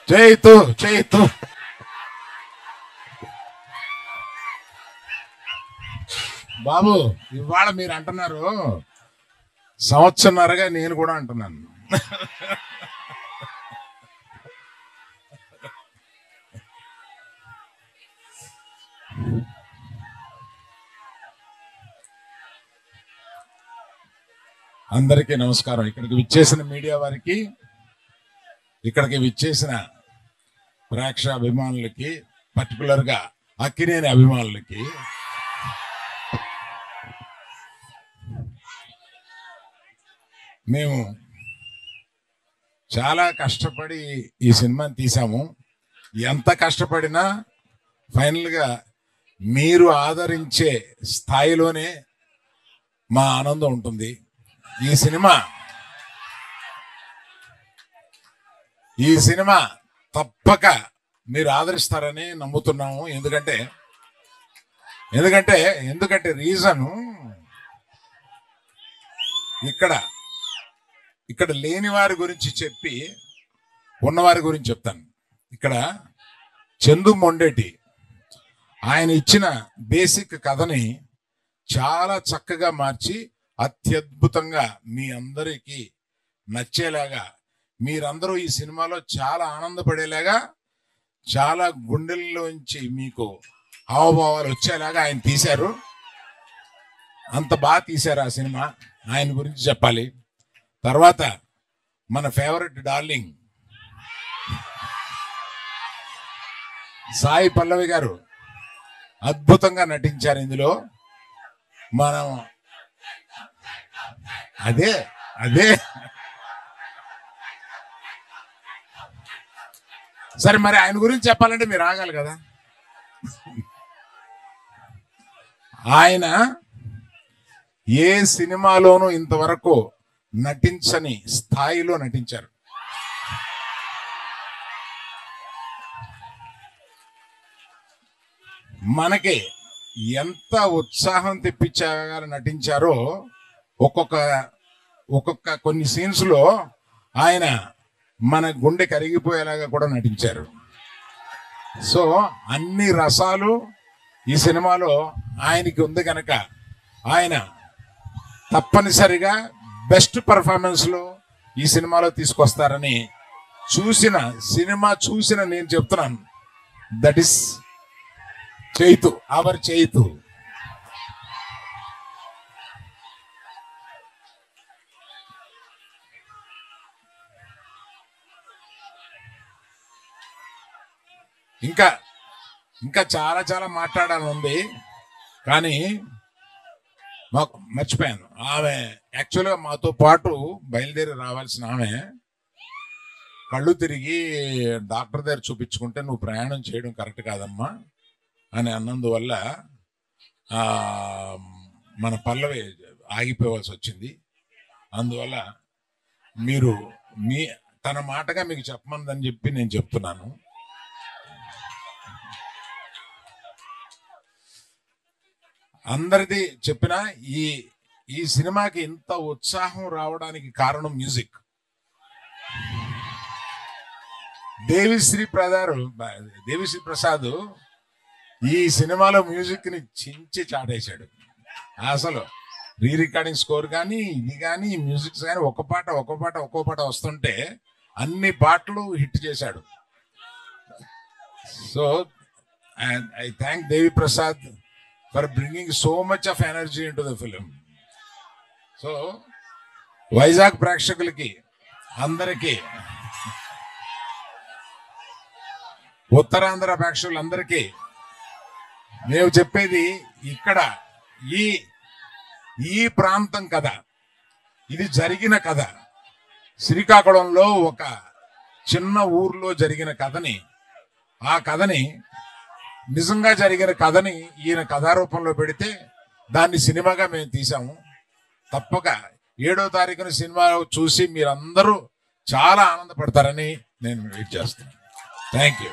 చేయితు చేయితు. బాబు ఇవాళ మీరు అంటున్నారు, సంవత్సరన్నరగా నేను కూడా అంటున్నాను. అందరికీ నమస్కారం. ఇక్కడికి విచ్చేసిన మీడియా వారికి, ఇక్కడికి విచ్చేసిన ప్రేక్ష అభిమానులకి, పర్టికులర్గా అక్కినేని అభిమానులకి మేము చాలా కష్టపడి ఈ సినిమాని తీసాము. ఎంత కష్టపడినా ఫైనల్గా మీరు ఆదరించే స్థాయిలోనే మా ఆనందం ఉంటుంది. ఈ సినిమా తప్పక మీరు ఆదరిస్తారని నమ్ముతున్నాము. ఎందుకంటే రీజను ఇక్కడ లేని వారి గురించి చెప్పి ఉన్నవారి గురించి చెప్తాను. ఇక్కడ చందు మొండేటి ఆయన ఇచ్చిన బేసిక్ కథని చాలా చక్కగా మార్చి అత్యద్భుతంగా మీ అందరికీ నచ్చేలాగా, మీరందరూ ఈ సినిమాలో చాలా ఆనందపడేలాగా, చాలా గుండెల్లోంచి మీకు హావభావాలు వచ్చేలాగా ఆయన తీశారు. అంత బాగా తీశారు ఆ సినిమా. ఆయన గురించి చెప్పాలి. తర్వాత మన ఫేవరెట్ డార్లింగ్ సాయి పల్లవి గారు అద్భుతంగా నటించారు ఇందులో. మనం అదే సరే, మరి ఆయన గురించి చెప్పాలంటే మీరు ఆగాలి కదా. ఆయన ఏ సినిమాలోనూ ఇంతవరకు నటించని స్థాయిలో నటించారు. మనకి ఎంత ఉత్సాహం తెప్పించగా నటించారో, ఒక్కొక్క కొన్ని సీన్స్ లో ఆయన మన గుండె కరిగిపోయేలాగా కూడా నటించారు. సో అన్ని రసాలు ఈ సినిమాలో ఆయనకి ఉంది కనుక ఆయన తప్పనిసరిగా బెస్ట్ పర్ఫార్మెన్స్ లో ఈ సినిమాలో తీసుకొస్తారని చూసిన నేను చెప్తున్నాను. That is Chaitu, our Chaitu. ఇంకా చాలా చాలా మాట్లాడాలని ఉంది, కానీ మాకు మర్చిపోయాను. ఆమె యాక్చువల్గా మాతో పాటు బయలుదేరి రావాల్సిన ఆమె కళ్ళు తిరిగి డాక్టర్ దగ్గర చూపించుకుంటే నువ్వు ప్రయాణం చేయడం కరెక్ట్ కాదమ్మా అని అన్నందువల్ల మన పల్లవి ఆగిపోవాల్సి వచ్చింది. అందువల్ల మీరు తన మాటగా మీకు చెప్పమందని చెప్పి నేను చెప్తున్నాను. అందరిది చెప్పినా ఈ సినిమాకి ఇంత ఉత్సాహం రావడానికి కారణం మ్యూజిక్. దేవిశ్రీ ప్రసాద్ ఈ సినిమాలో మ్యూజిక్ ని చించి చాటేశాడు. అసలు రీ రికార్డింగ్ స్కోర్ కానీ ఇది కానీ మ్యూజిక్స్ కానీ ఒక్కో పాట వస్తుంటే అన్ని పాటలు హిట్ చేశాడు. So I thank Devi Prasad for bringing so much of energy into the film. So Vizag ప్రేక్షకులకి అందరికీ, ఉత్తరాంధ్ర ప్రేక్షకులందరికీ మేము చెప్పేది, ఇక్కడ ఈ ప్రాంతం కథ, ఇది జరిగిన కథ. శ్రీకాకుళంలో ఒక చిన్న ఊర్లో జరిగిన కథని, ఆ కథని నిజంగా జరిగిన కథని ఈయన కథారూపంలో పెడితే దాన్ని సినిమాగా మేము తీసాము. తప్పక 7వ తారీఖున సినిమా చూసి మీరందరూ చాలా ఆనందపడతారని నేను వెయిట్ చేస్తున్నాను. Thank you.